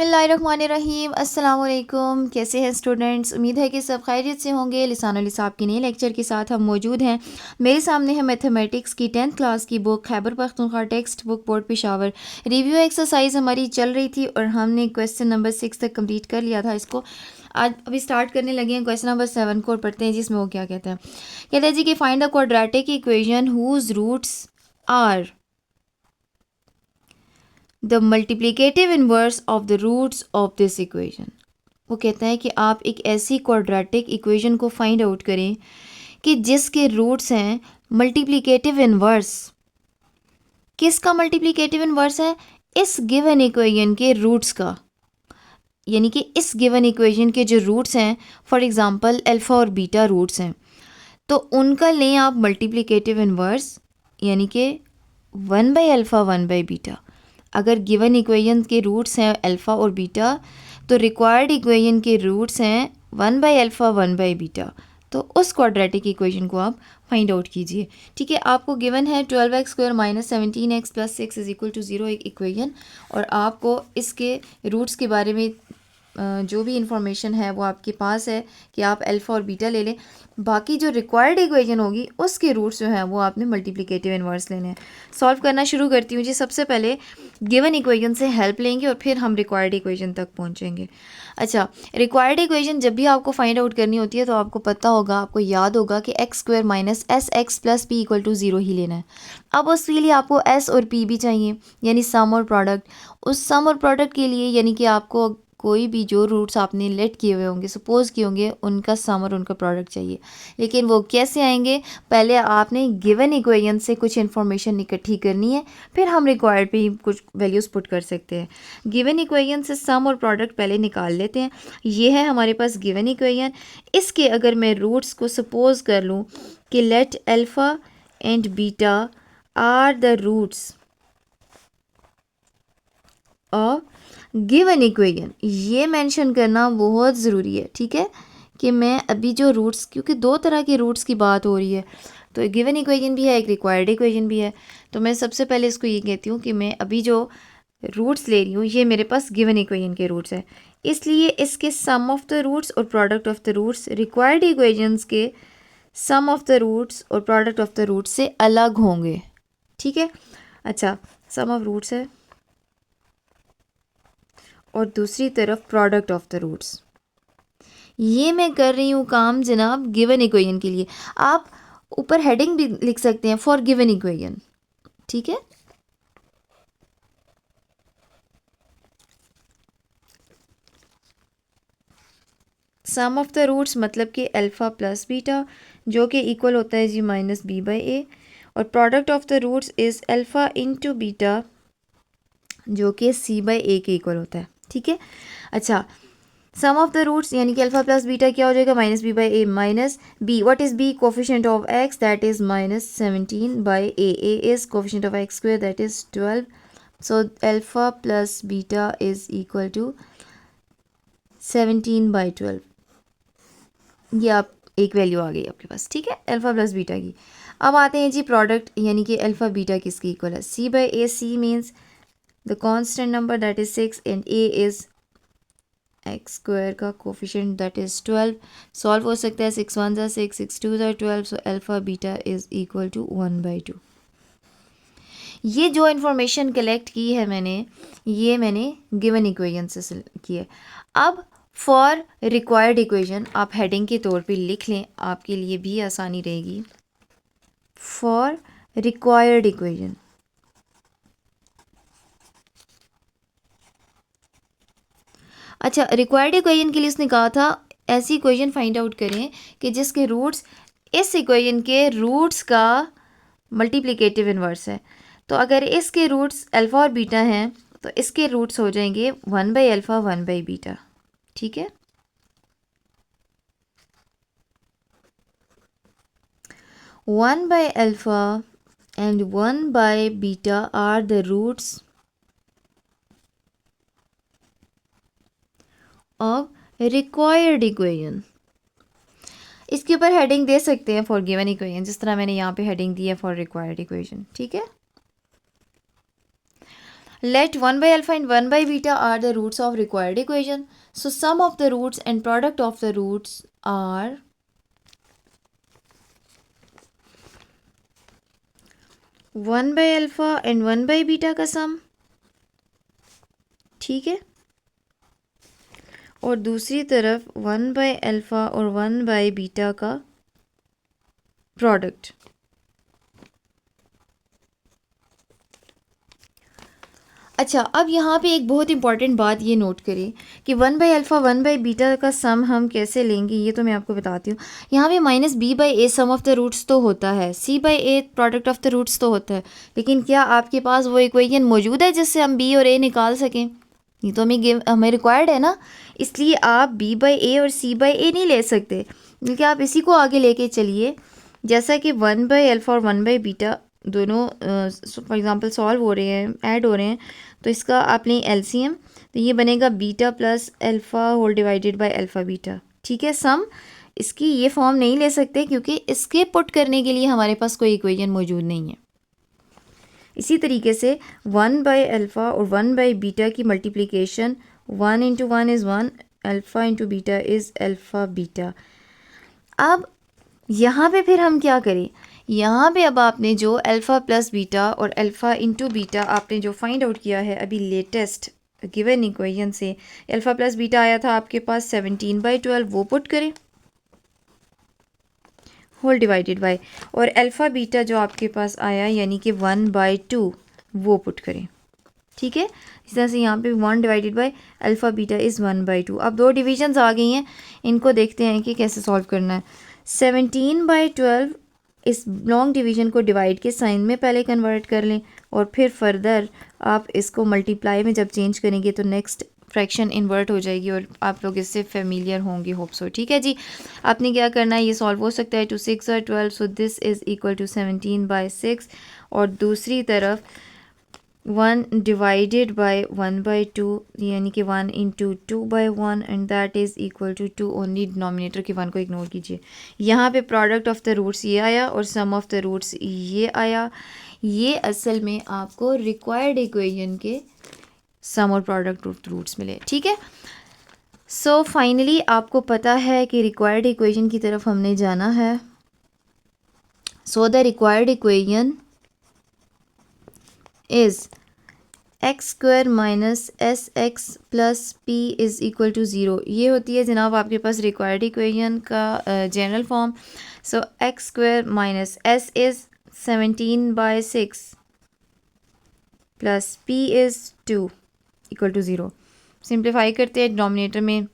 बिस्मिल्लाहिर्रहमानिर्रहीम। अस्सलाम वालेकुम। कैसे हैं स्टूडेंट्स? उम्मीद है कि सब खैरियत से होंगे। लिसानुल हिसाब के नए लेक्चर के साथ हम मौजूद हैं। मेरे सामने है मैथमेटिक्स की 10th क्लास की book Khyber Pakhtunkhwa text book board Peshawar. Review exercise हमारी चल रही थी और हमने क्वेश्चन नंबर 6 तक कंप्लीट कर लिया था। इसको आज अभी स्टार्ट करने लगे हैं क्वेश्चन नंबर 7 को और पढ़ते हैं जिसमें वो क्या कहते हैं। कहते हैं जी कि find the quadratic equation whose roots are the multiplicative inverse of the roots of this equation. वो कहता है कि आप एक ऐसी क्वाड्रेटिक इक्वेशन को फाइंड आउट करें कि जिसके रूट्स हैं मल्टीप्लिकेटिव इन्वर्स। किसका मल्टीप्लिकेटिव इन्वर्स है? इस गिवन इक्वेशन के रूट्स का, यानी कि इस गिवन इक्वेशन के जो रूट्स हैं, फॉर एग्जांपल अल्फ़ा और बीटा रूट्स हैं, तो उनका लें आप मल्टीप्लिकेटिव इन्वर्स, यानी कि 1/अल्फ़ा 1/बीटा। अगर गिवन इक्वेशन के रूट्स हैं अल्फ़ा और बीटा, तो रिक्वायर्ड इक्वेशन के रूट्स हैं 1/अल्फ़ा 1/बीटा। तो उस क्वाड्रेटिक इक्वेशन को आप फाइंड आउट कीजिए। ठीक है, आपको गिवन है 12x² - 17x + 6 = 0 एक इक्वेशन, और आपको इसके रूट्स के बारे में जो भी इंफॉर्मेशन है वो आपके पास है कि आप अल्फ़ा और बीटा ले लें। बाकी जो रिक्वायर्ड इक्वेशन होगी उसके रूट्स जो हैं वो आपने मल्टीप्लिकेटिव इन्वर्स लेने हैं। सॉल्व करना शुरू करती हूँ जी। सबसे पहले गिवन इक्वेशन से हेल्प लेंगे और फिर हम रिक्वायर्ड इक्वेशन तक पहुँचेंगे। अच्छा, रिक्वायर्ड इक्वेशन जब भी आपको फाइंड आउट करनी होती है तो आपको पता होगा, आपको याद होगा कि x² - sx + p = 0 ही लेना है। अब उसके लिए आपको s और p भी चाहिए, यानी सम और प्रोडक्ट। उस सम और प्रोडक्ट के लिए यानी कि आपको कोई भी जो रूट्स आपने लेट किए हुए होंगे, सपोज किए होंगे, उनका सम और उनका प्रोडक्ट चाहिए। लेकिन वो कैसे आएंगे? पहले आपने गिवन इक्वेशन से कुछ इन्फॉर्मेशन इकट्ठी करनी है, फिर हम रिक्वायर्ड पे ही कुछ वैल्यूज़ पुट कर सकते हैं। गिवन इक्वेशन से सम और प्रोडक्ट पहले निकाल लेते हैं। ये है हमारे पास गिवन इक्वेशन। इसके अगर मैं रूट्स को सपोज कर लूँ कि let alpha and beta are the roots of given equation, ये मेंशन करना बहुत ज़रूरी है। ठीक है, कि मैं अभी जो रूट्स, क्योंकि दो तरह के रूट्स की बात हो रही है, तो गिवन इक्वेशन भी है, एक रिक्वायर्ड इक्वेशन भी है। तो मैं सबसे पहले इसको ये कहती हूँ कि मैं अभी जो रूट्स ले रही हूँ ये मेरे पास गिवन इक्वेशन के रूट्स हैं, इसलिए इसके सम ऑफ द रूट्स और product of the roots required equations के सम ऑफ द रूट्स और प्रोडक्ट ऑफ द रूट्स से अलग होंगे। ठीक है, अच्छा, सम ऑफ रूट्स है और दूसरी तरफ प्रोडक्ट ऑफ द रूट्स। ये मैं कर रही हूँ काम जनाब गिवन इक्वेशन के लिए। आप ऊपर हेडिंग भी लिख सकते हैं, फॉर गिवन इक्वेशन। ठीक है, सम ऑफ द रूट्स मतलब कि अल्फ़ा प्लस बीटा, जो कि इक्वल होता है जी -b/a, और product of the roots is alpha into beta, जो कि c/a के इक्वल होता है। ठीक है, अच्छा, सम ऑफ द रूट्स यानी कि अल्फा प्लस बीटा क्या हो जाएगा? -b/a minus b। What is b? Coefficient of x, that is -17/a। a is coefficient of x², that is 12। So alpha plus beta is equal to 17/12। ये आप एक value आ गई आपके पास। ठीक है, अल्फा प्लस बीटा की। अब आते हैं जी प्रोडक्ट, यानी कि अल्फा बीटा किसकी इक्वल है? c/a। c means the constant number, that is 6, and a is x² का कोफिशिएंट, दैट इज़ 12। सॉल्व हो सकता है, 6 1 6, 6 2 12। So alpha beta is equal to 1/2। ये जो इन्फॉर्मेशन कलेक्ट की है मैंने, ये मैंने गिवन इक्वेशन से की है। अब फॉर रिक्वायर्ड इक्वेशन आप हेडिंग के तौर पे लिख लें, आपके लिए भी आसानी रहेगी। फॉर रिक्वायर्ड इक्वेशन, अच्छा, रिक्वायर्ड इक्वेशन के लिए उसने कहा था ऐसी इक्वेशन फाइंड आउट करें कि जिसके रूट्स इस इक्वेशन के रूट्स का मल्टीप्लिकेटिव इन्वर्स है। तो अगर इसके रूट्स अल्फ़ा और बीटा हैं तो इसके रूट्स हो जाएंगे 1/अल्फ़ा 1/बीटा। ठीक है, 1/अल्फ़ा एंड 1/बीटा are the roots of required equation. इसके ऊपर हेडिंग दे सकते हैं फॉर गिवन इक्वेशन, जिस तरह मैंने यहाँ पे हेडिंग दी है फॉर रिक्वायर्ड इक्वेशन। ठीक है, Let 1 by alpha and 1 by beta are the roots of required equation. So sum of the roots and product of the roots are 1 by alpha and 1 by beta का सम, ठीक है, और दूसरी तरफ 1 by alpha और 1 by beta का product. अच्छा, अब यहाँ पे एक बहुत इंपॉर्टेंट बात ये नोट करें कि 1 बाई अल्फ़ा 1 बाई बीटा का सम हम कैसे लेंगे, ये तो मैं आपको बताती हूँ। यहाँ पे minus B by A sum of the roots तो होता है, C by A product of the roots तो होता है, लेकिन क्या आपके पास वो इक्वेशन मौजूद है जिससे हम बी और ए निकाल सकें? ये तो हमें रिक्वायर्ड है ना, इसलिए आप बी बाई ए और सी बाई ए नहीं ले सकते, बल्कि आप इसी को आगे लेके चलिए। जैसा कि 1 बाई अल्फ़ा और 1 बाई बीटा दोनों फॉर एग्ज़ाम्पल सॉल्व हो रहे हैं, ऐड हो रहे हैं, तो इसका आप लें एलसीएम, तो ये बनेगा beta plus alpha whole divided by alpha beta, ठीक है। सम इसकी ये फॉर्म नहीं ले सकते क्योंकि इसके पुट करने के लिए हमारे पास कोई इक्वेशन मौजूद नहीं है। इसी तरीके से 1 बाई अल्फ़ा और 1 बाई बीटा की multiplication 1 into 1 is 1, alpha into beta is alpha beta. अब यहाँ पे फिर हम क्या करें, यहाँ पे अब आपने जो अल्फ़ा प्लस बीटा और अल्फ़ा इंटू बीटा आपने जो फाइंड आउट किया है अभी लेटेस्ट गिवन इक्वेशन से, अल्फ़ा प्लस बीटा आया था आपके पास 17/12, वो पुट करें होल डिवाइडेड बाय, और अल्फ़ा बीटा जो आपके पास आया यानी कि 1/2 वो पुट करें, ठीक है। इस तरह से यहाँ पे 1 divided by alpha beta is 1/2। अब दो डिविजन्स आ गई हैं, इनको देखते हैं कि कैसे सॉल्व करना है। 17/12 इस लॉन्ग डिवीजन को डिवाइड के साइन में पहले कन्वर्ट कर लें, और फिर फर्दर आप इसको मल्टीप्लाई में जब चेंज करेंगे तो नेक्स्ट फ्रैक्शन इन्वर्ट हो जाएगी, और आप लोग इससे फेमिलियर होंगे, होप सो, ठीक है जी। आपने क्या करना है, ये सॉल्व हो सकता है 2 6 और 12, so this is equal to 17/6, और दूसरी तरफ 1 डिवाइडेड बाय 1/2 यानी कि 1 into 2/1 and that is equal to 2, only denominator के 1 को इग्नोर कीजिए। यहाँ पे प्रोडक्ट ऑफ द रूट्स ये आया और सम ऑफ द रूट्स ये आया। ये असल में आपको रिक्वायर्ड इक्वेशन के सम और प्रोडक्ट ऑफ रूट्स मिले, ठीक है। सो फाइनली आपको पता है कि रिक्वायर्ड इक्वेशन की तरफ हमने जाना है। So the required equation is x square minus s x plus p is equal to zero. ये होती है जनाब आपके पास रिक्वायर्ड इक्वेशन का general form. So x square minus s is 17/6 plus p is 2 equal to zero. Simplify करते हैं, denominator में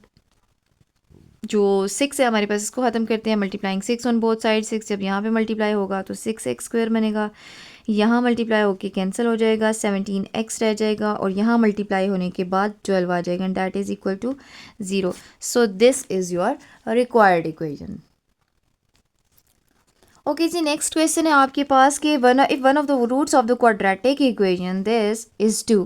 जो 6 है हमारे पास इसको ख़त्म करते हैं, मल्टीप्लाइंग 6 ऑन बोथ साइड, 6 जब यहाँ पे मल्टीप्लाई होगा तो 6x स्क्वायर बनेगा, यहाँ मल्टीप्लाई होके कैंसिल हो जाएगा, 17x रह जाएगा, और यहाँ मल्टीप्लाई होने के बाद 12 आ जाएगा, and that is equal to 0। So this is your required equation. Okay जी, नेक्स्ट क्वेश्चन है आपके पास कि if one of the roots of the quadratic equation this is 2।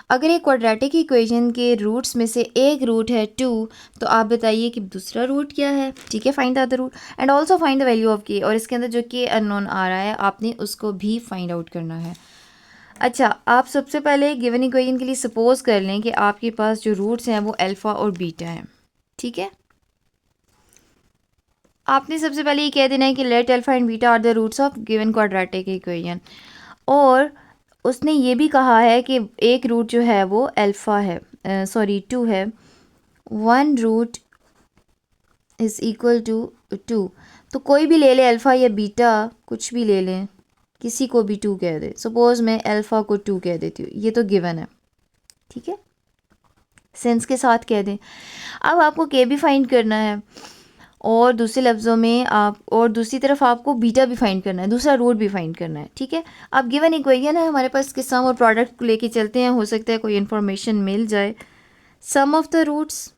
अगर एक क्वाड्रेटिक इक्वेशन के रूट्स में से एक रूट है 2, तो आप बताइए कि दूसरा रूट क्या है, ठीक है। Find the other root and also find the value of k, और इसके अंदर जो के अननोन आ रहा है आपने उसको भी फाइंड आउट करना है। अच्छा, आप सबसे पहले गिवन इक्वेशन के लिए सपोज कर लें कि आपके पास जो रूट्स हैं वो अल्फ़ा और बीटा हैं, ठीक है। आपने सबसे पहले ये कह देना है कि let alpha and beta are the roots of given quadratic equation, और उसने ये भी कहा है कि एक रूट जो है वो अल्फ़ा है, 2 है, 1 रूट इज़ इक्वल टू 2। तो कोई भी ले ले, अल्फ़ा या बीटा कुछ भी ले लें, किसी को भी 2 कह दे। सपोज़ मैं अल्फ़ा को 2 कह देती हूँ, ये तो गिवन है, ठीक है, सेंस के साथ कह दें। अब आपको के भी फाइंड करना है, और दूसरे लफ्ज़ों में आप, और दूसरी तरफ आपको बीटा भी फाइंड करना है, दूसरा रूट भी फाइंड करना है, ठीक है। अब गिवन इक्वेशन है हमारे पास, के सम और प्रोडक्ट को लेके चलते हैं, हो सकता है कोई इन्फॉर्मेशन मिल जाए। सम ऑफ द रूट्स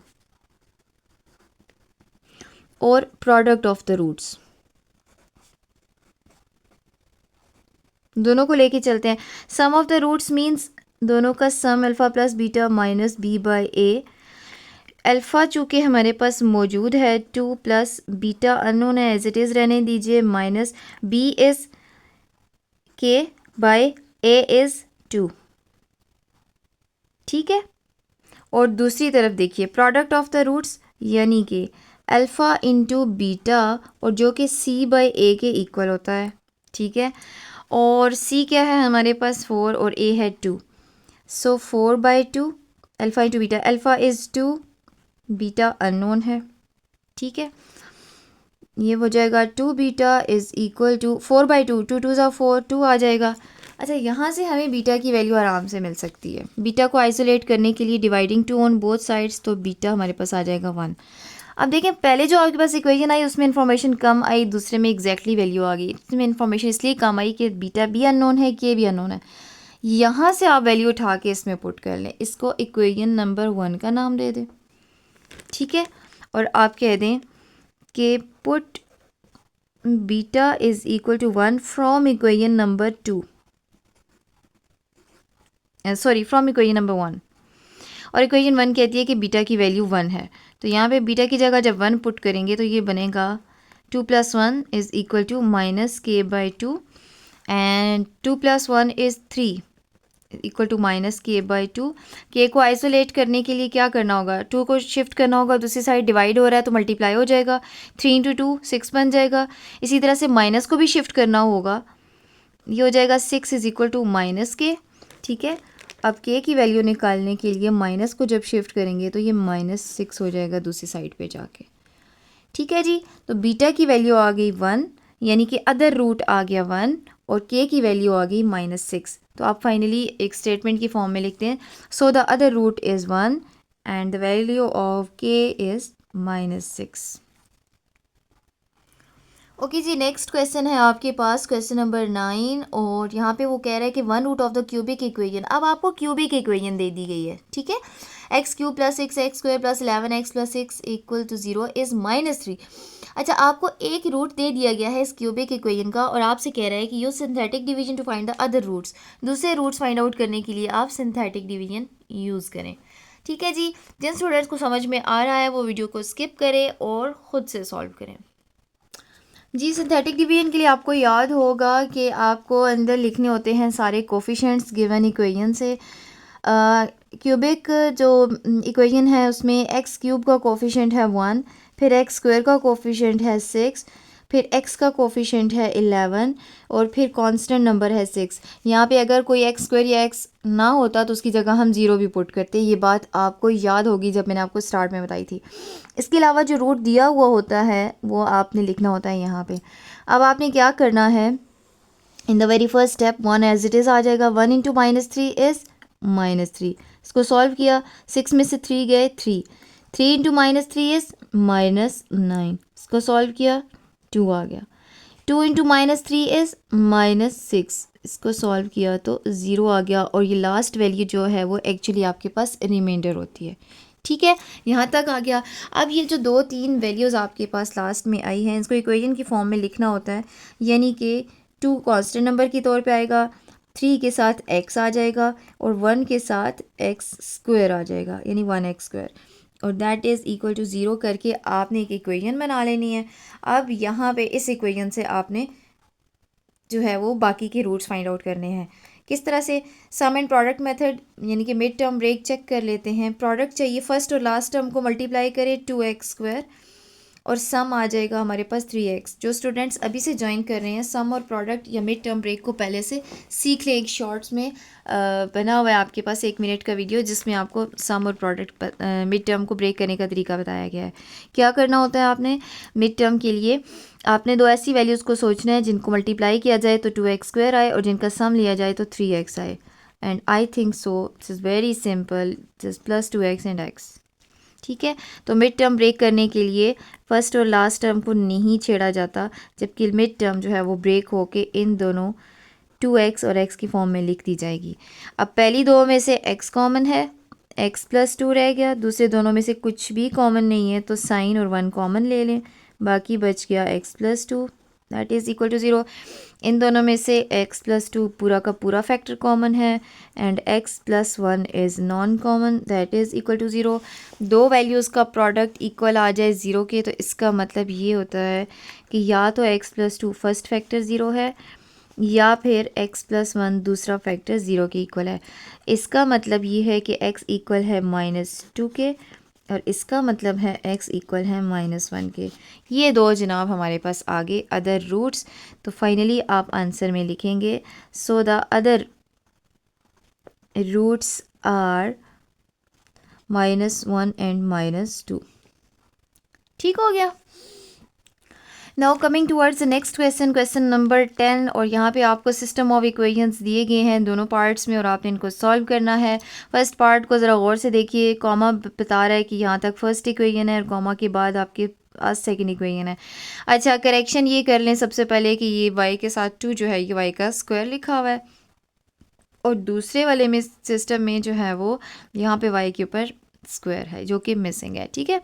और प्रोडक्ट ऑफ द रूट्स दोनों को लेके चलते हैं। Sum of the roots means दोनों का sum alpha plus beta minus B by A. Alpha चूँकि हमारे पास मौजूद है 2 प्लस बीटा अननोन है, एज इट इज़ रहने दीजिए, minus B is K by A is 2। ठीक है। और दूसरी तरफ देखिए प्रोडक्ट ऑफ द रूट्स यानी कि अल्फ़ा इंटू बीटा, और जो कि सी बाई ए के इक्वल होता है, ठीक है। और सी क्या है हमारे पास 4 और ए है 2, सो 4/2 alpha into beta, alpha is 2, beta unknown है, ठीक है। ये हो जाएगा 2 बीटा इज़ इक्वल टू 4/2, 2 2 4, 2 आ जाएगा। अच्छा, यहाँ से हमें बीटा की वैल्यू आराम से मिल सकती है। बीटा को आइसोलेट करने के लिए डिवाइडिंग 2 ऑन बोथ साइड्स, तो बीटा हमारे पास आ जाएगा 1। अब देखें, पहले जो आपके पास इक्वेशन आई उसमें इन्फॉर्मेशन कम आई, दूसरे में एग्जैक्टली वैल्यू आ गई। इसमें इन्फॉर्मेशन इसलिए कम आई कि बीटा भी अननोन है, के भी अननोन है। यहाँ से आप वैल्यू उठा के इसमें पुट कर लें, इसको इक्वेशन नंबर 1 का नाम दे दें, ठीक है। और आप कह दें कि put beta is equal to 1 from equation number 2, sorry from equation number 1। और इक्वेशन 1 कहती है कि बीटा की वैल्यू 1 है, तो यहाँ पे बीटा की जगह जब 1 पुट करेंगे तो ये बनेगा 2 + 1 is equal to -k/2, and 2 + 1 is 3 equal to -k/2। K को आइसोलेट करने के लिए क्या करना होगा, 2 को शिफ्ट करना होगा, दूसरी साइड डिवाइड हो रहा है तो मल्टीप्लाई हो जाएगा, 3 × 2 6 बन जाएगा। इसी तरह से माइनस को भी शिफ्ट करना होगा, ये हो जाएगा 6 इज़ इक्वल टू -k, ठीक है। अब के की वैल्यू निकालने के लिए माइनस को जब शिफ्ट करेंगे तो ये -6 हो जाएगा दूसरी साइड पे जाके, ठीक है जी। तो बीटा की वैल्यू आ गई 1, यानी कि अदर रूट आ गया 1, और के की वैल्यू आ गई -6। तो आप फाइनली एक स्टेटमेंट की फॉर्म में लिखते हैं, so the other root is 1 and the value of K is -6। Okay जी, नेक्स्ट क्वेश्चन है आपके पास, क्वेश्चन नंबर 9, और यहाँ पे वो कह रहा है कि 1 root of the cubic equation. अब आपको क्यूबिक इक्वेशन दे दी गई है, ठीक है। x³ + 6x² + 11x + 6 = 0 is -3। अच्छा, आपको एक रूट दे दिया गया है इस क्यूबिक इक्वेशन का, और आपसे कह रहा है कि use synthetic division to find the other roots. दूसरे रूट्स फाइंड आउट करने के लिए आप सिंथेटिक डिवीजन यूज़ करें, ठीक है जी। जिन स्टूडेंट्स को समझ में आ रहा है वो वीडियो को स्किप करें और ख़ुद से सॉल्व करें। जी, सिंथेटिक डिवीजन के लिए आपको याद होगा कि आपको अंदर लिखने होते हैं सारे कोफिशिएंट्स गिवन इक्वेशन से। क्यूबिक जो इक्वेशन है उसमें x³ का कोफिशिएंट है 1, फिर x² का कोफिशिएंट है 6, फिर x का कोफिशिएंट है 11, और फिर कांस्टेंट नंबर है 6। यहाँ पे अगर कोई x² या x ना होता तो उसकी जगह हम 0 भी पुट करते। ये बात आपको याद होगी जब मैंने आपको स्टार्ट में बताई थी। इसके अलावा जो रूट दिया हुआ होता है वो आपने लिखना होता है यहाँ पे। अब आपने क्या करना है, in the very first step 1 as it is आ जाएगा, 1 × -3 इज़ -3। इसको सॉल्व किया, 6 में से 3 गए 3, 3 × -3 इज़ -9। इसको सॉल्व किया, 2 आ गया, 2 × -3 इज़ -6। इसको सॉल्व किया तो 0 आ गया, और ये लास्ट वैल्यू जो है वो एक्चुअली आपके पास रिमाइंडर होती है, ठीक है। यहाँ तक आ गया। अब ये जो 2-3 वैल्यूज़ आपके पास लास्ट में आई हैं इसको इक्वेशन की फॉर्म में लिखना होता है, यानी कि 2 कांस्टेंट नंबर के तौर पे आएगा, 3 के साथ x आ जाएगा, और 1 के साथ x² आ जाएगा, यानी 1x², और दैट इज़ इक्वल टू 0 करके आपने एक इक्वेशन बना लेनी है। अब यहाँ पे इस इक्वेशन से आपने जो है वो बाकी के रूट्स फाइंड आउट करने हैं। किस तरह से, सम एंड प्रोडक्ट मेथड, यानी कि मिड टर्म ब्रेक चेक कर लेते हैं। प्रोडक्ट चाहिए, फर्स्ट और लास्ट टर्म को मल्टीप्लाई करें 2x², और सम आ जाएगा हमारे पास 3x। जो स्टूडेंट्स अभी से ज्वाइन कर रहे हैं, सम और प्रोडक्ट या मिड टर्म ब्रेक को पहले से सीख लें। एक शॉर्ट्स में बना हुआ है आपके पास 1 मिनट का वीडियो जिसमें आपको सम और प्रोडक्ट मिड टर्म को ब्रेक करने का तरीका बताया गया है। क्या करना होता है आपने मिड टर्म के लिए, आपने 2 ऐसी वैल्यूज़ को सोचना है जिनको मल्टीप्लाई किया जाए तो 2x² आए, और जिनका सम लिया जाए तो 3x आए। And I think so this is very simple, just +2x and x, ठीक है। तो मिड टर्म ब्रेक करने के लिए फर्स्ट और लास्ट टर्म को नहीं छेड़ा जाता, जबकि मिड टर्म जो है वो ब्रेक होके इन दोनों 2x और x की फॉर्म में लिख दी जाएगी। अब पहली दो में से x कॉमन है, x + 2 रह गया, दूसरे दोनों में से कुछ भी कॉमन नहीं है तो साइन और 1 कॉमन ले लें, बाकी बच गया x + 2 that is equal to 0। इन दोनों में से x + 2 पूरा का पूरा फैक्टर कॉमन है, and x + 1 is non common that is equal to 0। दो वैल्यूज़ का प्रोडक्ट इक्वल आ जाए 0 के, तो इसका मतलब ये होता है कि या तो x + 2 फर्स्ट फैक्टर 0 है, या फिर x प्लस वन दूसरा फैक्टर ज़ीरो के इक्वल है। इसका मतलब ये है कि x इक्वल है -2 के और इसका मतलब है x इक्वल है -1 के। ये दो जनाब हमारे पास आगे अदर रूट्स। तो फाइनली आप आंसर में लिखेंगे so the other roots are -1 and -2। ठीक हो गया। Now coming towards the next question, question number 10। और यहाँ पे आपको सिस्टम ऑफ इक्वेशंस दिए गए हैं दोनों पार्ट्स में और आपने इनको सॉल्व करना है। फर्स्ट पार्ट को ज़रा गौर से देखिए, कॉमा बता रहा है कि यहाँ तक फर्स्ट इक्वेशन है और कॉमा के बाद आपके पास सेकंड इक्वेशन है। अच्छा, करेक्शन ये कर लें सबसे पहले कि ये y के साथ 2 जो है ये y का स्क्वायर लिखा हुआ है और दूसरे वाले में सिस्टम में जो है वो यहाँ पे y के ऊपर स्क्वायर है जो कि मिसिंग है। ठीक है,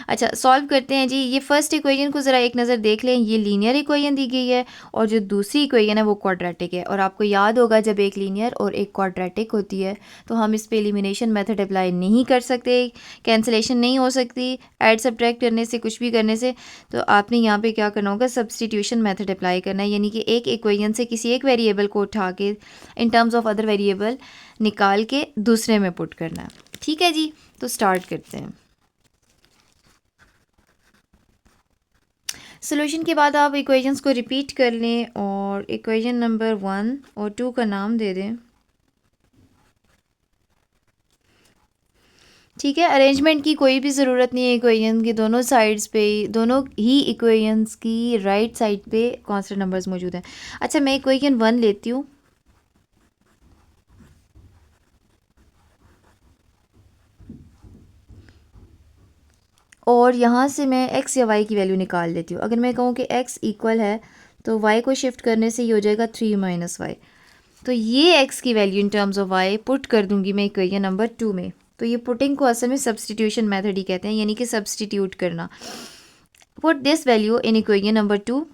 अच्छा सॉल्व करते हैं जी। ये फर्स्ट इक्वेशन को ज़रा एक नज़र देख लें, ये लीनियर इक्वेशन दी गई है और जो दूसरी इक्वेशन है वो क्वाड्रेटिक है। और आपको याद होगा जब एक लीनियर और एक क्वाड्रेटिक होती है तो हम इस पे एलिमिनेशन मेथड अप्लाई नहीं कर सकते, कैंसिलेशन नहीं हो सकती ऐड सब्ट्रैक्ट करने से, कुछ भी करने से। तो आपने यहाँ पे क्या करना होगा, सब्सटीट्यूशन मेथड अप्लाई करना है, यानी कि एक इक्वेशन से किसी एक वेरिएबल को उठा के in terms of other variable निकाल के दूसरे में पुट करना है। ठीक है जी, तो स्टार्ट करते हैं। सॉल्यूशन के बाद आप इक्वेशंस को रिपीट कर लें और इक्वेशन नंबर 1 और 2 का नाम दे दें। ठीक है, अरेंजमेंट की कोई भी ज़रूरत नहीं है। इक्वेशन के दोनों साइड्स पे, दोनों ही इक्वेशंस की राइट साइड पे कांस्टेंट नंबर्स मौजूद हैं। अच्छा, मैं इक्वेशन 1 लेती हूँ और यहाँ से मैं x या y की वैल्यू निकाल लेती हूँ। अगर मैं कहूँ कि x इक्वल है तो y को शिफ्ट करने से ये हो जाएगा 3 - y। तो ये x की value in terms of y put कर दूंगी मैं इक्वेशन नंबर 2 में। तो ये पुटिंग को असल में सब्सटीट्यूशन मेथड ही कहते हैं, यानी कि सब्सटीट्यूट करना। Put this value in equation number 2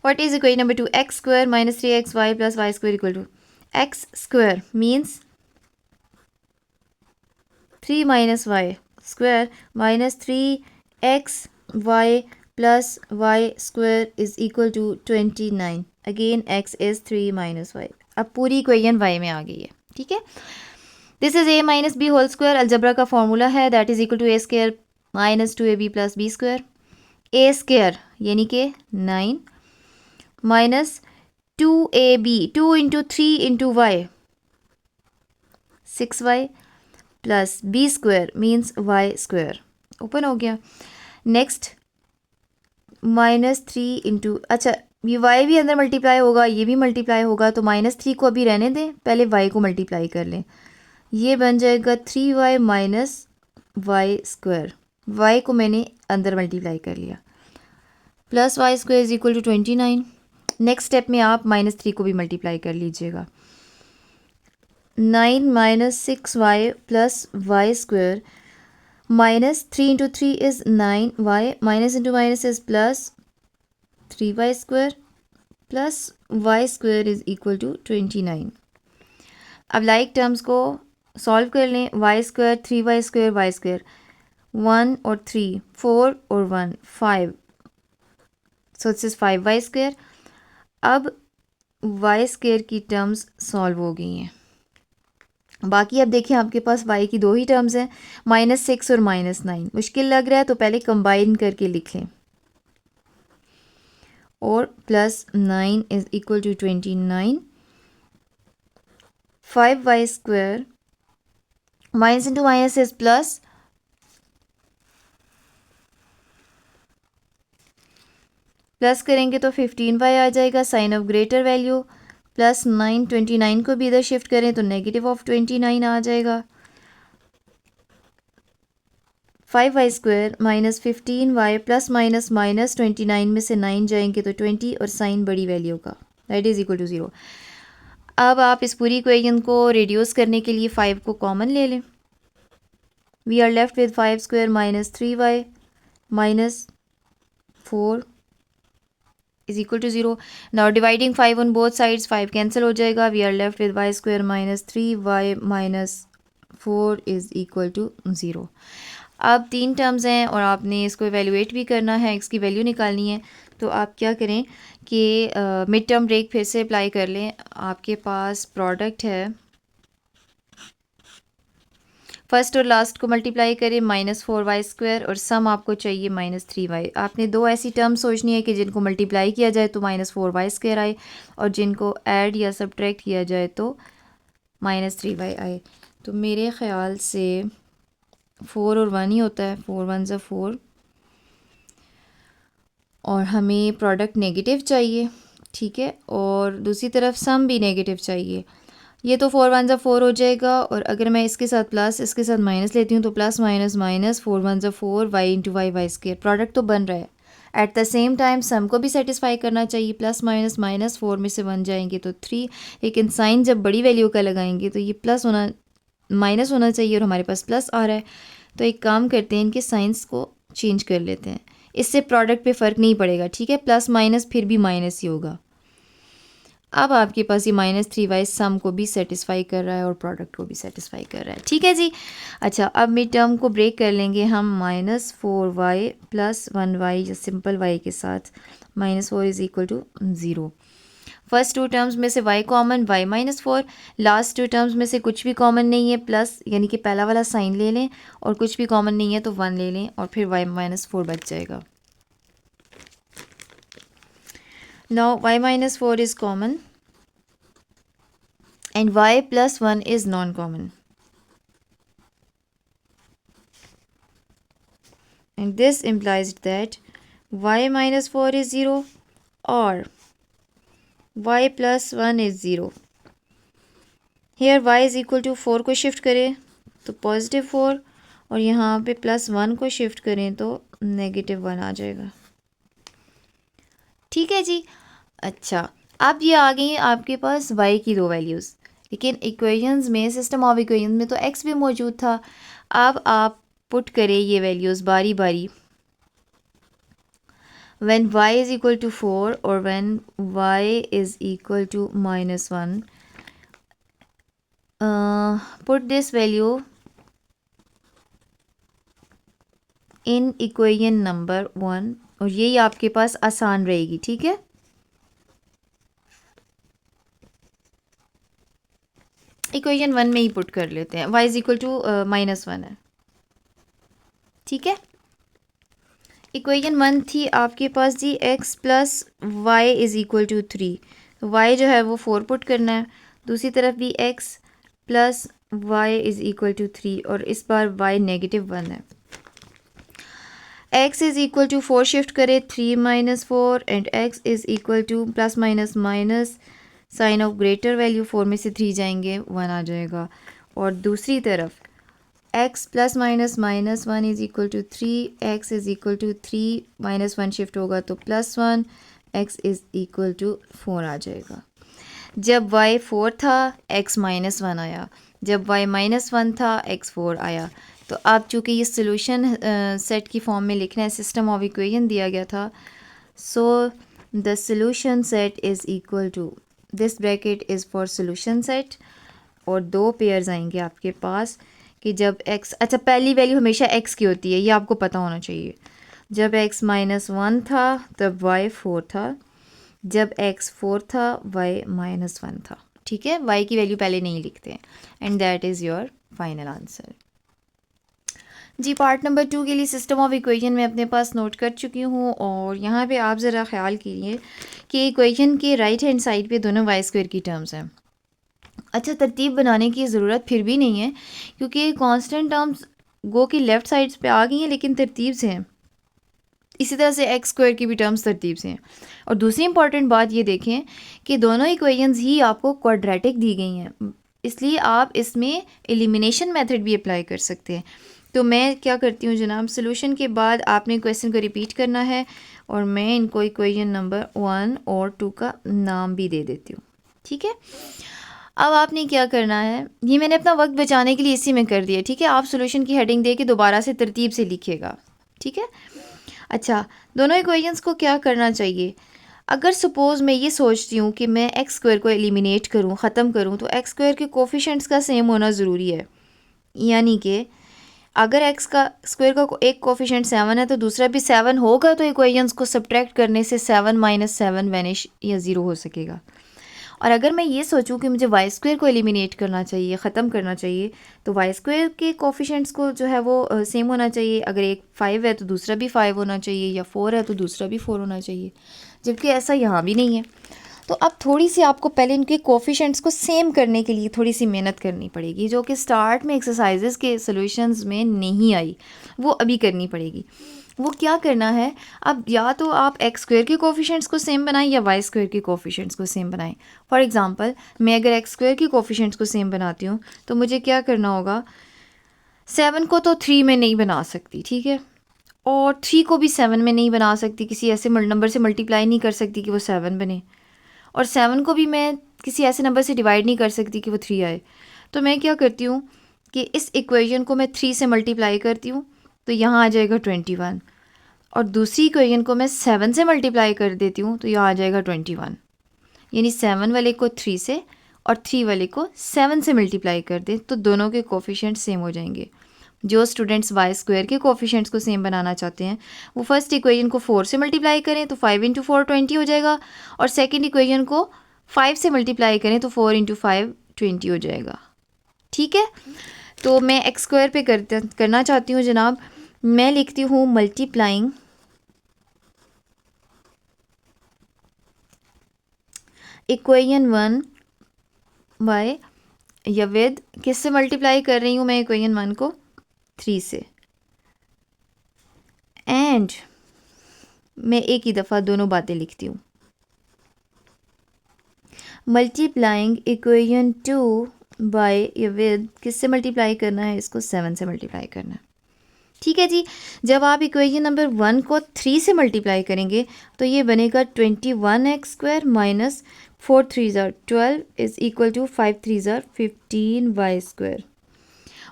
What is equation number 2? X square minus 3xy plus y square equal to x square means 3 minus y square minus 3xy plus y square is equal to 29. Again x is 3 minus y. अब पूरी equation y में आ गई है। ठीक है, this is a minus b whole square. Algebra का formula है that is equal to a square minus 2ab plus b square. A square यानी कि 9 minus 2ab, 2 into 3 into y 6y plus b square means y square. Open हो गया। Next -3 into, अच्छा ये y भी अंदर मल्टीप्लाई होगा, ये भी मल्टीप्लाई होगा, तो -3 को अभी रहने दें, पहले y को मल्टीप्लाई कर लें। ये बन जाएगा 3y minus Y square. y को मैंने अंदर मल्टीप्लाई कर लिया plus y square is equal to 29। Next step में आप -3 को भी मल्टीप्लाई कर लीजिएगा। 9 minus 6y plus y square minus 3 into 3 is 9y minus into minus is plus 3y square plus y square is equal to 29। अब like terms को solve कर लें। Y square 3y square y square 1 और 3 4 और 1 5, so this is 5y square. अब Y square की terms solve हो गई हैं। बाकी अब देखिए आपके पास y की दो ही टर्म्स हैं, -6 और -9। मुश्किल लग रहा है तो पहले कंबाइन करके लिख लें और plus 9 is equal to 29। 5y square minus into minus is plus, plus करेंगे तो 15y आ जाएगा, sign of greater value plus 9, 29 को भी इधर शिफ्ट करें तो नेगेटिव ऑफ 29 आ जाएगा। 5y square minus 15y plus minus minus 29 में से 9 जाएंगे तो 20 और साइन बड़ी वैल्यू का दैट इज इक्वल टू 0। अब आप इस पूरी इक्वेशन को रिड्यूस करने के लिए 5 को कॉमन ले लें। We are left with 5 square minus 3y minus 4 is equal to 0. Now dividing 5 on both sides, 5 cancel हो जाएगा। We are left with y square minus 3y minus 4 is equal to 0। अब 3 terms हैं और आपने इसको evaluate भी करना है, x की वैल्यू निकालनी है। तो आप क्या करें कि मिड टर्म ब्रेक फिर से अप्लाई कर लें। आपके पास प्रोडक्ट है, फर्स्ट और लास्ट को मल्टीप्लाई करें -4y² और सम आपको चाहिए -3y। आपने दो ऐसी टर्म सोचनी है कि जिनको मल्टीप्लाई किया जाए तो -4y² आए और जिनको ऐड या सब्ट्रैक्ट किया जाए तो -3y आए। तो मेरे ख़्याल से 4 और 1 ही होता है, 4 1 ज़ा 4 और हमें प्रोडक्ट नेगेटिव चाहिए, ठीक है, और दूसरी तरफ सम भी नेगेटिव चाहिए। ये तो 4 1 ज़ा 4 हो जाएगा और अगर मैं इसके साथ प्लस इसके साथ माइनस लेती हूँ तो प्लस माइनस माइनस 4 1 ज़ा 4 वाई इंटू वाई वाई स्क्र प्रोडक्ट तो बन रहा है। At the same time sum को भी सेटिस्फाई करना चाहिए, प्लस माइनस माइनस 4 में से 1 जाएंगे तो 3, लेकिन साइन जब बड़ी वैल्यू का लगाएंगे तो ये प्लस होना माइनस होना चाहिए और हमारे पास प्लस आ रहा है। तो एक काम करते हैं, इनके साइंस को चेंज कर लेते हैं, इससे प्रोडक्ट पे फ़र्क नहीं पड़ेगा, ठीक है, प्लस माइनस फिर भी माइनस ही होगा। अब आपके पास ये -3y सम को भी सेटिस्फाई कर रहा है और प्रोडक्ट को भी सेटिस्फाई कर रहा है, ठीक है जी। अच्छा, अब मिड टर्म को ब्रेक कर लेंगे हम, -4y + 1y या सिंपल y के साथ, -4 is equal to 0। First two terms में से y common, y -4, last two terms में से कुछ भी कॉमन नहीं है, प्लस यानी कि पहला वाला साइन ले लें और कुछ भी कॉमन नहीं है तो 1 ले लें और फिर y -4 बच जाएगा। Now y -4 is common and y + 1 is non-common. And this implies that y -4 is 0 or y + 1 is 0. Here y is equal to 4 को शिफ्ट करें तो +4 और यहाँ पे +1 को शिफ्ट करें तो -1 आ जाएगा, ठीक है जी। अच्छा, अब ये आ गई आपके पास y की दो वैल्यूज़, लेकिन इक्वेशंस में, सिस्टम ऑफ इक्वेशंस में तो x भी मौजूद था। अब आप पुट करें ये वैल्यूज़ बारी बारी, when y is equal to 4 और when y is equal to -1, put this value in equation number 1 और यही आपके पास आसान रहेगी, ठीक है। इक्वेशन 1 में ही पुट कर लेते हैं, y इज इक्वल टू -1 है, ठीक है। इक्वेशन 1 थी आपके पास जी x + y is equal to 3, तो y जो है वो 4 पुट करना है, दूसरी तरफ भी x + y is equal to 3 और इस बार y -1 है। x is equal to 4 shift करें, 3 - 4 and x is equal to plus minus minus sign of greater value, 4 में से 3 जाएंगे 1 आ जाएगा। और दूसरी तरफ x + -1 is equal to 3, x is equal to 3 -1 shift होगा तो +1, x इज़ इक्वल टू 4 आ जाएगा। जब y 4 था x -1 आया, जब y -1 था x 4 आया। तो अब चूँकि ये सोल्यूशन सेट की फॉर्म में लिखना है, सिस्टम ऑफ इक्वेशन दिया गया था, so the solution set is equal to, this bracket is for solution set और दो पेयर्स आएंगे आपके पास कि जब x, अच्छा पहली वैल्यू हमेशा x की होती है, ये आपको पता होना चाहिए। जब x -1 था तब y 4 था, जब x 4 था y -1 था, ठीक है। y की वैल्यू पहले नहीं लिखते हैं and that is your final answer जी। पार्ट नंबर 2 के लिए सिस्टम ऑफ इक्वेशन मैं अपने पास नोट कर चुकी हूँ और यहाँ पे आप ज़रा ख्याल कीजिए कि इक्वेशन के राइट हैंड साइड पे दोनों y² की टर्म्स हैं। अच्छा, तरतीब बनाने की ज़रूरत फिर भी नहीं है क्योंकि कांस्टेंट टर्म्स गो की लेफ़्ट साइड्स पे आ गई हैं लेकिन तरतीब से हैं। इसी तरह से x² की भी टर्म्स तरतीब से हैं। और दूसरी इंपॉर्टेंट बात ये देखें कि दोनों इक्वेशंस ही आपको क्वाड्रेटिक दी गई हैं, इसलिए आप इसमें एलिमिनेशन मेथड भी अप्लाई कर सकते हैं। तो मैं क्या करती हूँ जनाब, सोल्यूशन के बाद आपने क्वेश्चन को रिपीट करना है और मैं इनको इक्वेशन नंबर 1 और 2 का नाम भी दे देती हूँ, ठीक है। अब आपने क्या करना है, ये मैंने अपना वक्त बचाने के लिए इसी में कर दिया, ठीक है। आप सोल्यूशन की हेडिंग दे के दोबारा से तरतीब से लिखिएगा, ठीक है। अच्छा, दोनों इक्वेशंस को क्या करना चाहिए, अगर सपोज़ मैं ये सोचती हूँ कि मैं x² को एलिमिनेट करूँ, ख़त्म करूँ, तो x² के कोफिशेंट्स का सेम होना ज़रूरी है। यानी कि अगर एक्स का स्क्वायर का एक कोफिशिएंट 7 है तो दूसरा भी 7 होगा, तो इक्वेशंस को सब्ट्रैक्ट करने से 7 माइनस 7 वैनिश या ज़ीरो हो सकेगा। और अगर मैं ये सोचूं कि मुझे वाई स्क्वायर को एलिमिनेट करना चाहिए, ख़त्म करना चाहिए, तो वाई स्क्वायर के कोफिशिएंट्स को जो है वो सेम होना चाहिए। अगर एक 5 है तो दूसरा भी 5 होना चाहिए, या 4 है तो दूसरा भी 4 होना चाहिए, जबकि ऐसा यहाँ भी नहीं है। तो अब थोड़ी सी आपको पहले इनके कोफिशिएंट्स को सेम करने के लिए थोड़ी सी मेहनत करनी पड़ेगी, जो कि स्टार्ट में एक्सरसाइजेस के सॉल्यूशंस में नहीं आई, वो अभी करनी पड़ेगी। वो क्या करना है, अब या तो आप एक्स स्क्वायर के कोफिशिएंट्स को सेम बनाएं या वाई स्क्वायर के कोफिशिएंट्स को सेम बनाएं। फॉर एग्जांपल, मैं अगर एक्स स्क्वायर के कोफिशिएंट्स को सेम बनाती हूँ तो मुझे क्या करना होगा, 7 को तो 3 में नहीं बना सकती, ठीक है, और 3 को भी 7 में नहीं बना सकती, किसी ऐसे नंबर से मल्टीप्लाई नहीं कर सकती कि वो 7 बने, और 7 को भी मैं किसी ऐसे नंबर से डिवाइड नहीं कर सकती कि वो 3 आए। तो मैं क्या करती हूँ कि इस इक्वेशन को मैं 3 से मल्टीप्लाई करती हूँ, तो यहाँ आ जाएगा 21, और दूसरी इक्वेशन को मैं 7 से मल्टीप्लाई कर देती हूँ तो यहाँ आ जाएगा 21। यानी 7 वाले को 3 से और 3 वाले को 7 से मल्टीप्लाई कर दें तो दोनों के कोफिशिएंट सेम हो जाएंगे। जो स्टूडेंट्स वाई स्क्वायर के कोफिशिएंट्स को सेम बनाना चाहते हैं वो फर्स्ट इक्वेशन को 4 से मल्टीप्लाई करें तो 5 इंटू 4 20 हो जाएगा, और सेकेंड इक्वेशन को 5 से मल्टीप्लाई करें तो 4 इंटू 5 20 हो जाएगा। ठीक है, तो मैं एक्स स्क्वायर पे करना चाहती हूँ जनाब। मैं लिखती हूँ मल्टीप्लाइंग इक्वेशन 1 बाय, या विद किससे मल्टीप्लाई कर रही हूँ मैं इक्वेशन 1 को, 3 से, एंड मैं एक ही दफ़ा दोनों बातें लिखती हूँ। मल्टीप्लाइंग इक्वेशन 2 बाय या विद किससे मल्टीप्लाई करना है, इसको 7 से मल्टीप्लाई करना है। ठीक है जी, जब आप इक्वेशन नंबर 1 को 3 से मल्टीप्लाई करेंगे तो ये बनेगा 21x स्क्वायर माइनस 4 3 ज़ार 12 इज़ इक्वल टू 5 3 ज़ार 15y स्क्वायर।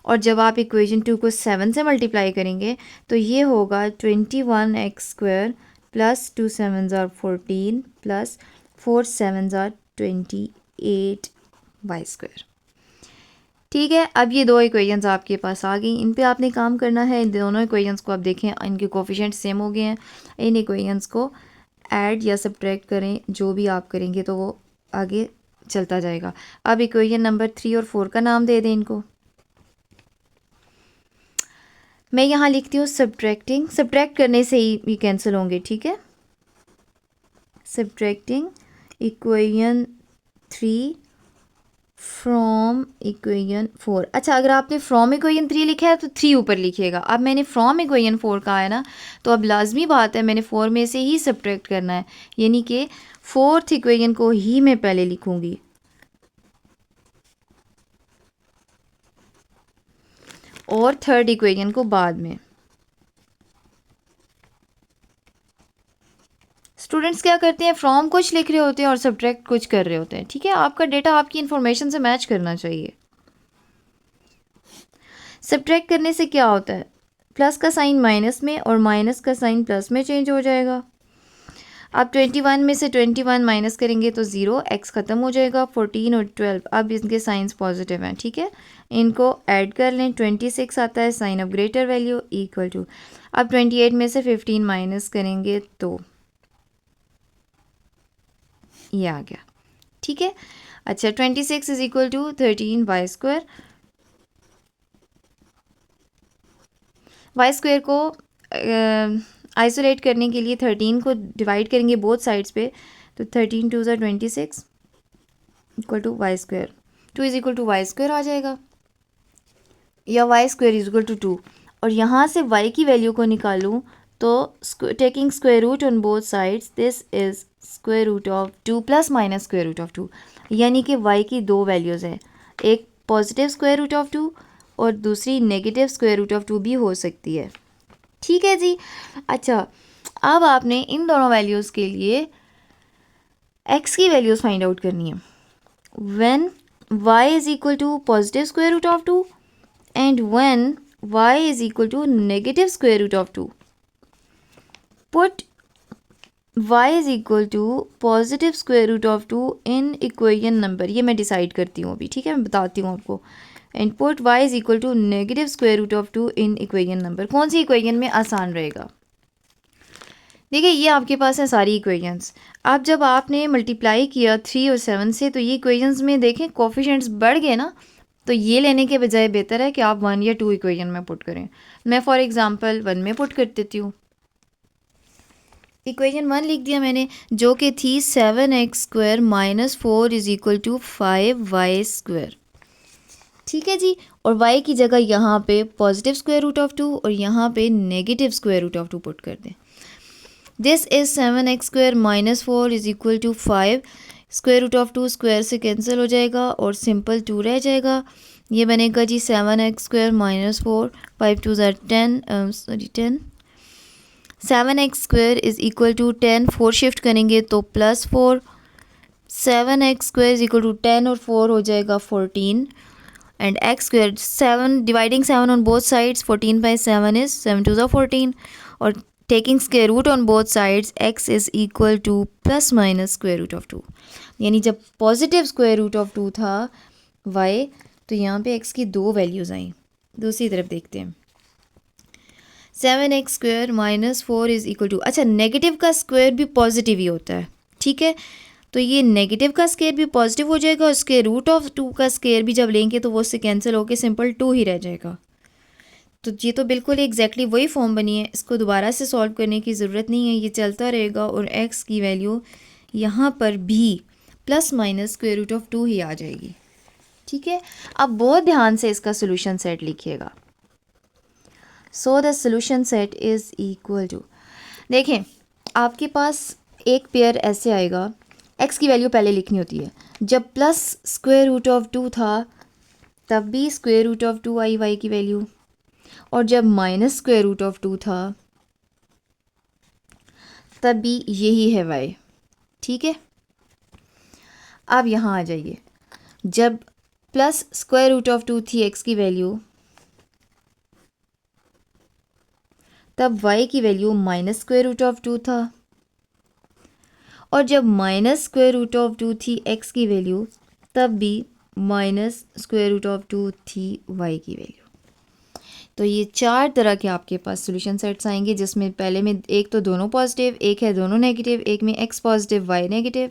और जब आप इक्वेशन 2 को 7 से मल्टीप्लाई करेंगे तो ये होगा 21x स्क्वायर प्लस 2 7 ज़ार 14 प्लस 4 7 ज़ार 28y स्क्वायर। ठीक है, अब ये दो इक्वेशंस आपके पास आ गई, इन पे आपने काम करना है। इन दोनों इक्वेशंस को आप देखें, इनके कोफिशिएंट सेम हो गए हैं। इन इक्वेशंस को ऐड या सब्ट्रैक्ट करें, जो भी आप करेंगे तो वो आगे चलता जाएगा। अब इक्वेशन नंबर 3 और 4 का नाम दे दें इनको। मैं यहाँ लिखती हूँ सब्ट्रैक्टिंग, सब्ट्रैक्ट करने से ही ये कैंसिल होंगे, ठीक है। Subtracting equation 3 from equation 4। अच्छा, अगर आपने फ्रॉम इक्वेशन 3 लिखा है तो 3 ऊपर लिखिएगा। अब मैंने फ्रॉम इक्वेशन 4 कहा है ना, तो अब लाजमी बात है मैंने 4 में से ही सब्ट्रैक्ट करना है, यानी कि 4th इक्वेशन को ही मैं पहले लिखूंगी और 3rd इक्वेशन को बाद में। स्टूडेंट्स क्या करते हैं, फ्रॉम कुछ लिख रहे होते हैं और सब्ट्रैक्ट कुछ कर रहे होते हैं। ठीक है, आपका डेटा आपकी इन्फॉर्मेशन से मैच करना चाहिए। सब्ट्रैक्ट करने से क्या होता है, प्लस का साइन माइनस में और माइनस का साइन प्लस में चेंज हो जाएगा। आप 21 में से 21 माइनस करेंगे तो 0, x ख़त्म हो जाएगा। 14 और 12 अब इनके साइंस पॉजिटिव हैं, ठीक है, इनको ऐड कर लें। 26 आता है, sign of greater value equal to, अब 28 में से 15 माइनस करेंगे तो ये आ गया, ठीक है। अच्छा, 26 is equal to 13y square. Y square को आइसोलेट करने के लिए 13 को डिवाइड करेंगे बोथ साइड्स पे, तो 13 2 ज़ा 26 equal to Y square. 2 is equal to Y square आ जाएगा, या Y square is equal to 2। और यहाँ से y की वैल्यू को निकालूँ तो taking square root on both sides, this is square root of 2 plus minus square root of 2, यानी कि y की दो वैल्यूज़ हैं, एक पॉजिटिव स्क्वायर रूट ऑफ 2 और दूसरी नेगेटिव स्क्वायर रूट ऑफ 2 भी हो सकती है। ठीक है जी। अच्छा, अब आपने इन दोनों वैल्यूज़ के लिए x की वैल्यूज़ फाइंड आउट करनी है। When y is equal to positive square root of 2 and when y is equal to negative square root of 2, put y is equal to positive square root of 2 in equation number, ये मैं decide करती हूँ अभी, ठीक है, मैं बताती हूँ आपको। Input y is equal to negative square root of 2 in equation number. कौन सी इक्वेशन में आसान रहेगा? देखिए ये आपके पास है सारी इक्वेशंस। अब जब आपने मल्टीप्लाई किया 3 और 7 से तो ये इक्वेशंस में देखें कोफिशिएंट्स बढ़ गए ना, तो ये लेने के बजाय बेहतर है कि आप 1 या 2 इक्वेशन में पुट करें। मैं फॉर एग्जांपल 1 में पुट कर देती हूँ। इक्वेशन 1 लिख दिया मैंने, जो कि थी 7x square minus 4 is equal to 5y square. ठीक है जी, और y की जगह यहाँ पे पॉजिटिव स्क्वायर रूट ऑफ 2 और यहाँ पे negative square root of 2 put कर दें। This is 7x square minus 4 is equal to 5, square root of 2 square से कैंसिल हो जाएगा और सिंपल 2 रह जाएगा। ये बनेगा जी 7x स्क्वायर माइनस 4, 5 2 ज़ार 10, 7x square is equal to 10, 4 shift करेंगे तो plus 4, 7x square is equal to 10 और 4 हो जाएगा 14 and x square 7 dividing 7 on both sides, 14 by 7 is 7 2 ज़ार 14 और taking square root on both sides x is equal to plus minus square root of 2। यानी जब positive square root of 2 था y, तो यहाँ पे x की 2 वैल्यूज़ आई। दूसरी तरफ देखते हैं, 7x square minus 4 is equal to, अच्छा नेगेटिव का स्क्वायर भी पॉजिटिव ही होता है, ठीक है, तो ये नेगेटिव का स्क्वायर भी पॉजिटिव हो जाएगा और स्क्वायर रूट ऑफ 2 का स्क्वायर भी जब लेंगे तो वो उससे कैंसिल होकर सिंपल 2 ही रह जाएगा। तो ये तो बिल्कुल एग्जैक्टली वही फॉर्म बनी है, इसको दोबारा से सॉल्व करने की ज़रूरत नहीं है, ये चलता रहेगा और x की वैल्यू यहाँ पर भी plus minus square root of 2 ही आ जाएगी। ठीक है, अब बहुत ध्यान से इसका सोल्यूशन सेट लिखिएगा। So the solution set is equal to, देखें आपके पास एक पेयर ऐसे आएगा, x की वैल्यू पहले लिखनी होती है, जब प्लस स्क्वायर रूट ऑफ 2 था तब भी स्क्वायर रूट ऑफ 2 आई y की वैल्यू, और जब माइनस स्क्वायर रूट ऑफ 2 था तब भी यही है y। ठीक है, अब यहाँ आ जाइए, जब प्लस स्क्वायर रूट ऑफ 2 थी x की वैल्यू तब y की value minus square root of 2 था, और जब माइनस स्क्वायर रूट ऑफ 2 थी x की वैल्यू तब भी माइनस स्क्वायर रूट ऑफ 2 थी y की वैल्यू। तो ये 4 तरह के आपके पास सॉल्यूशन सेट्स आएंगे, जिसमें पहले में एक तो दोनों पॉजिटिव, एक है दोनों नेगेटिव, एक में x पॉजिटिव y नेगेटिव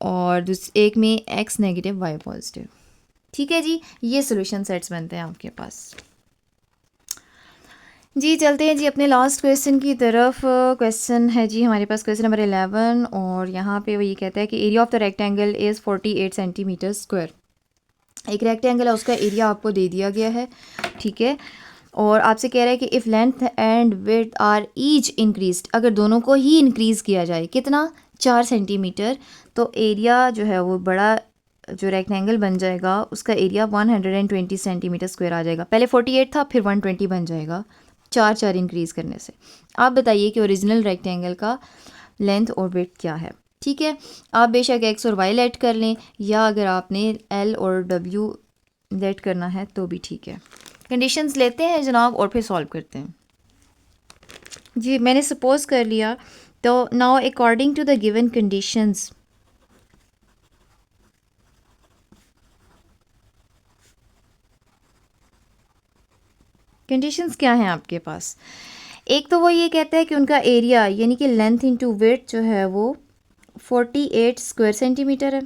और एक में x नेगेटिव y पॉजिटिव। ठीक है जी, ये सॉल्यूशन सेट्स बनते हैं आपके पास। जी चलते हैं जी अपने लास्ट क्वेश्चन की तरफ। क्वेश्चन है जी हमारे पास क्वेश्चन नंबर 11 और यहाँ पे वो ये कहता है कि area of the rectangle is 48 centimetre square. एक रेक्टेंगल है, उसका एरिया आपको दे दिया गया है, ठीक है, और आपसे कह रहा है कि if length and width are each increased, अगर दोनों को ही इंक्रीज़ किया जाए कितना 4 सेंटीमीटर, तो एरिया जो है वो बड़ा जो रेक्टेंगल बन जाएगा उसका एरिया 120 सेंटीमीटर स्क्वायर आ जाएगा। पहले 48 था, फिर 120 बन जाएगा 4 इंक्रीज़ करने से। आप बताइए कि ओरिजिनल रेक्टेंगल का लेंथ और विड्थ क्या है। ठीक है, आप बेशक x और y लेट कर लें या अगर आपने l और w लेट करना है तो भी ठीक है। कंडीशंस लेते हैं जनाब और फिर सॉल्व करते हैं। जी मैंने सपोज कर लिया, तो now according to the given conditions क्या हैं आपके पास। एक तो वो ये कहता है कि उनका एरिया यानी कि लेंथ इंटू विड्थ जो है वो 48 स्क्वायर सेंटीमीटर है।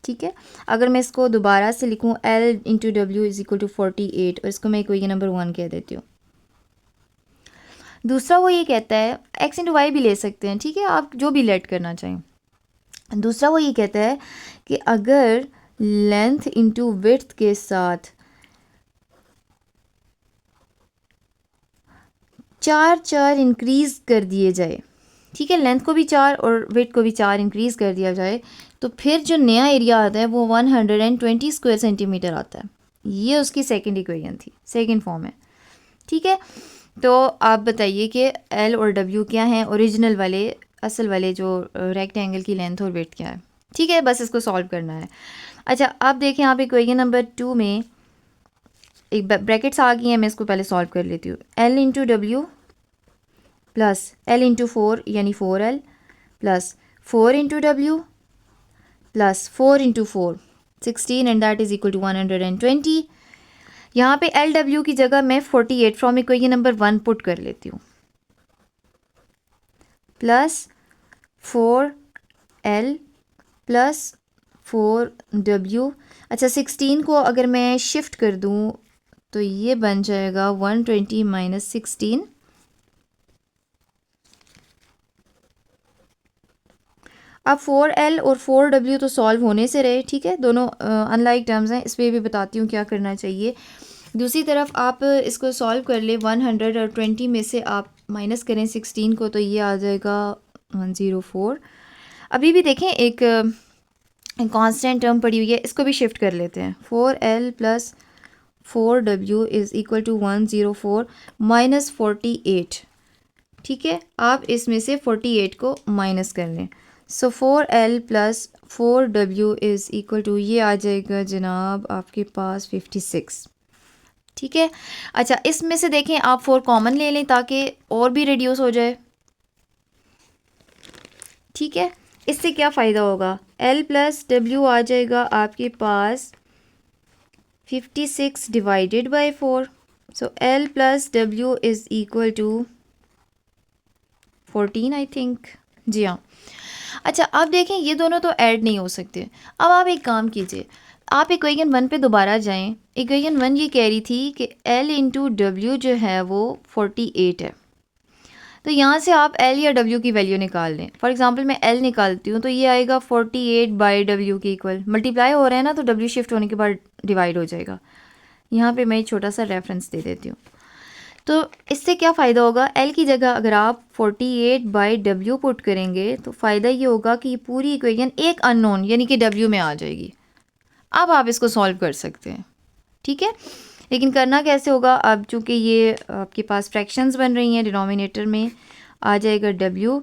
ठीक है, अगर मैं इसको दोबारा से लिखूं L इंटू डब्ल्यू इज इक्वल टू 48 और इसको मैं इक्वेशन नंबर 1 कह देती हूँ। दूसरा वो ये कहता है, x इंटू वाई भी ले सकते हैं, ठीक है, आप जो भी लेट करना चाहें। दूसरा वो ये कहता है कि अगर लेंथ इंटू विड्थ के साथ 4 इंक्रीज़ कर दिए जाए, ठीक है, लेंथ को भी 4 और विड्थ को भी 4 इंक्रीज़ कर दिया जाए, तो फिर जो नया एरिया आता है वो 120 स्क्वायर सेंटीमीटर आता है। ये उसकी सेकंड इक्वेशन थी, सेकंड फॉर्म है। ठीक है, तो आप बताइए कि L और W क्या हैं, ओरिजिनल वाले असल वाले जो रेक्टेंगल की लेंथ और विड्थ क्या है। ठीक है, बस इसको सॉल्व करना है। अच्छा आप देखें, आप इक्वेशन नंबर 2 में एक ब्रैकेट्स आ गई हैं, मैं इसको पहले सॉल्व कर लेती हूँ। L इंटू डब्ल्यू प्लस L इंटू 4 यानी 4L प्लस 4 इंटू डब्ल्यू plus 4 into 4 16 and that is equal to 120। यहाँ पे एल डब्ल्यू की जगह मैं 48 फ्रॉम इक्वेशन नंबर 1 पुट कर लेती हूँ, प्लस 4L प्लस 4W। अच्छा 16 को अगर मैं शिफ्ट कर दूँ तो ये बन जाएगा 120 माइनस 16। अब 4L और 4W तो सॉल्व होने से रहे, ठीक है, दोनों अनलाइक टर्म्स हैं। इस पर भी बताती हूँ क्या करना चाहिए। दूसरी तरफ आप इसको सॉल्व कर ले, 100 और 20 में से आप माइनस करें 16 को, तो ये आ जाएगा 104। अभी भी देखें एक कांस्टेंट टर्म पड़ी हुई है, इसको भी शिफ्ट कर लेते हैं। 4L plus 4W is equal to 104 minus 48, ठीक है। आप इसमें से 48 को माइनस कर लें, so 4L plus 4W is equal to, ये आ जाएगा जनाब आपके पास 56, ठीक है। अच्छा इसमें से देखें आप 4 कॉमन ले लें ताकि और भी रिड्यूस हो जाए, ठीक है। इससे क्या फ़ायदा होगा, L प्लस W आ जाएगा आपके पास 56 divided by 4, so L plus W is equal to 14 I think, जी हाँ। अच्छा अब देखें ये दोनों तो ऐड नहीं हो सकते। अब आप एक काम कीजिए, आप इक्वेशन 1 पे दोबारा जाएं। इक्वेशन 1 ये कह रही थी कि L इंटू डब्ल्यू जो है वो 48 है, तो यहाँ से आप L या W की वैल्यू निकाल लें। फॉर एग्जांपल मैं L निकालती हूँ तो ये आएगा 48 बाई W के इक्वल, मल्टीप्लाई हो रहा है ना तो W शिफ्ट होने के बाद डिवाइड हो जाएगा। यहाँ पे मैं एक छोटा सा रेफरेंस दे देती हूँ। तो इससे क्या फ़ायदा होगा, L की जगह अगर आप 48 बाई W पुट करेंगे तो फ़ायदा ये होगा कि पूरी इक्वेशन एक अननोन यानी कि W में आ जाएगी। अब आप इसको सॉल्व कर सकते हैं, ठीक है। लेकिन करना कैसे होगा, अब चूँकि ये आपके पास फ्रैक्शंस बन रही हैं, डिनोमिनेटर में आ जाएगा W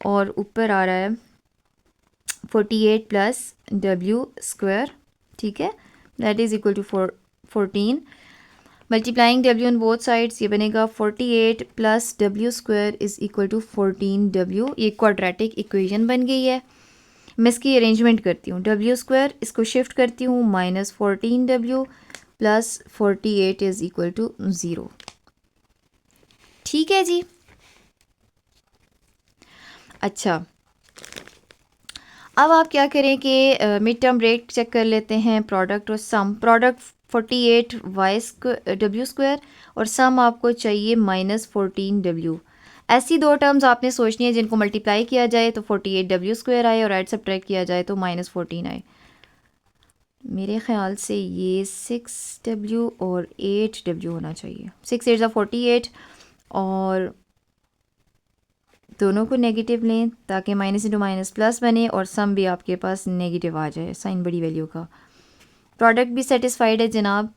और ऊपर आ रहा है 48 प्लस W स्क्वायर, ठीक है, that is equal to 14। Multiplying W on both sides, ये बनेगा 48 plus W square is equal to 14W। ये क्वाड्रेटिक इक्वेशन बन गई है। मैं इसकी अरेंजमेंट करती हूँ, W स्क्वायर इसको शिफ्ट करती हूँ, minus 14W plus 48 is equal to 0, ठीक है जी। अच्छा अब आप क्या करें कि मिड टर्म रेट चेक कर लेते हैं, प्रोडक्ट और सम। प्रोडक्ट 48 W स्क्वायर और सम आपको चाहिए माइनस 14W। ऐसी दो टर्म्स आपने सोचनी है जिनको मल्टीप्लाई किया जाए तो 48W स्क्वायर आए और ऐड सब्ट्रैक्ट किया जाए तो माइनस 14 आए। मेरे ख्याल से ये 6W और 8W होना चाहिए। 6 8 48 और दोनों को नेगेटिव लें ताकि माइनस इंटू माइनस प्लस बने और सम भी आपके पास नेगेटिव आ जाए साइन बड़ी वैल्यू का। प्रोडक्ट भी सेटिस्फाइड है जनाब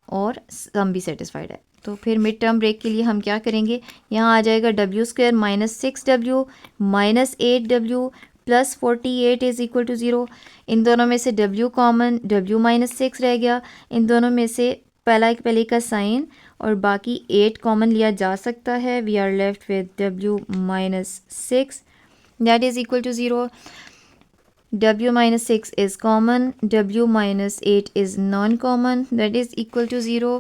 और सम भी सेटिस्फाइड है। तो फिर मिड टर्म ब्रेक के लिए हम क्या करेंगे, यहाँ आ जाएगा W square minus 6W minus 8W plus 48 is equal to 0। इन दोनों में से W कॉमन, W माइनस 6 रह गया। इन दोनों में से पहले का साइन और बाकी 8 कॉमन लिया जा सकता है। We are left with W minus 6 that is equal to 0। W minus 6 is common, W minus 8 is non-common, that is equal to 0,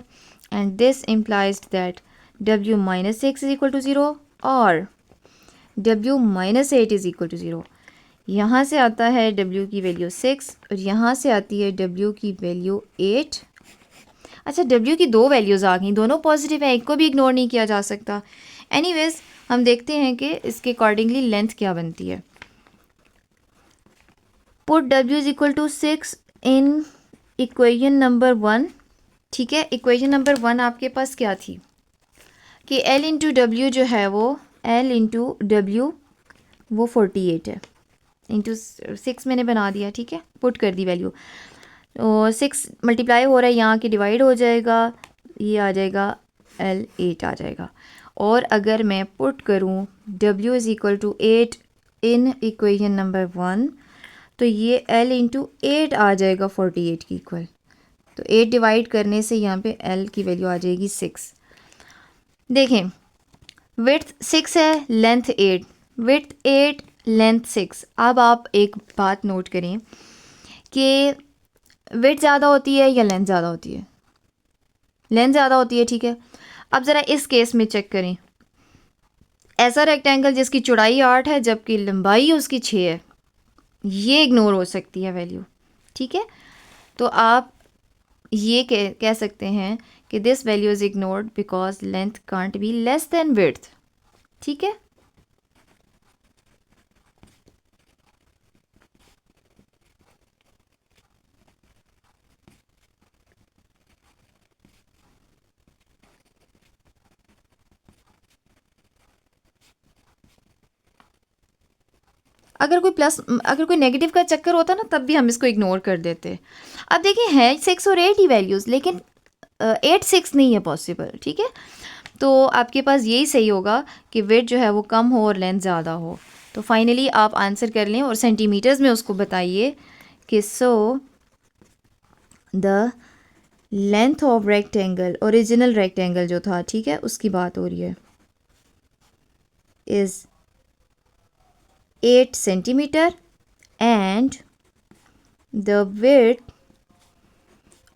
and this implies that W minus 6 is equal to 0 और W minus 8 is equal to 0। यहाँ से आता है W की value 6 और यहाँ से आती है W की वैल्यू 8। अच्छा W की दो वैल्यूज़ आ गई, दोनों पॉजिटिव है, एक को भी इग्नोर नहीं किया जा सकता। एनीवेज हम देखते हैं कि इसके अकॉर्डिंगली लेंथ क्या बनती है। Put W is equal to 6 in equation number 1, ठीक है। इक्वेशन नंबर 1 आपके पास क्या थी कि L इंटू डब्ल्यू जो है वो L इंटू डब्ल्यू वो 48 है, इंटू 6 मैंने बना दिया, ठीक है, पुट कर दी वैल्यू। तो 6 मल्टीप्लाई हो रहा है, यहाँ के डिवाइड हो जाएगा, ये आ जाएगा L 8 आ जाएगा। और अगर मैं पुट करूँ W is equal to 8 in equation number 1 तो ये L इंटू 8 आ जाएगा 48 की इक्वल। तो 8 डिवाइड करने से यहाँ पे L की वैल्यू आ जाएगी 6। देखें विड्थ 6 है, लेंथ 8, विड्थ 8 लेंथ 6। अब आप एक बात नोट करें कि विड्थ ज़्यादा होती है या लेंथ ज़्यादा होती है? लेंथ ज़्यादा होती है, ठीक है। अब ज़रा इस केस में चेक करें, ऐसा रेक्टेंगल जिसकी चौड़ाई 8 है जबकि लंबाई उसकी 6 है, ये इग्नोर हो सकती है वैल्यू, ठीक है। तो आप ये कह सकते हैं कि this value is ignored because length can't be less than width, ठीक है। अगर कोई नेगेटिव का चक्कर होता ना तब भी हम इसको इग्नोर कर देते। अब देखिए है 6 और 8 ही वैल्यूज़, लेकिन 8 6 नहीं है पॉसिबल, ठीक है। तो आपके पास यही सही होगा कि वेट जो है वो कम हो और लेंथ ज़्यादा हो। तो फाइनली आप आंसर कर लें और सेंटीमीटर्स में उसको बताइए कि so the length of rectangle, original rectangle जो था, ठीक है, उसकी बात हो रही है, is 8 centimetre and the width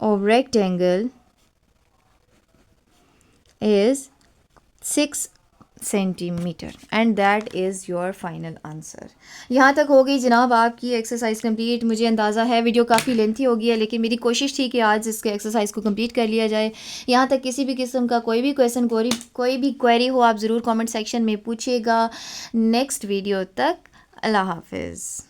of rectangle is 6 centimetre and that is your final answer. यहाँ तक हो गई जनाब आपकी एक्सरसाइज कंप्लीट। मुझे अंदाज़ा है वीडियो काफ़ी लेंथी हो गई है, लेकिन मेरी कोशिश थी कि आज इसके एक्सरसाइज को कंप्लीट कर लिया जाए। यहाँ तक किसी भी किस्म का कोई भी क्वेश्चन, कोई भी क्वेरी हो, आप ज़रूर कमेंट सेक्शन में पूछिएगा। नेक्स्ट वीडियो तक अल्लाह हाफिज़।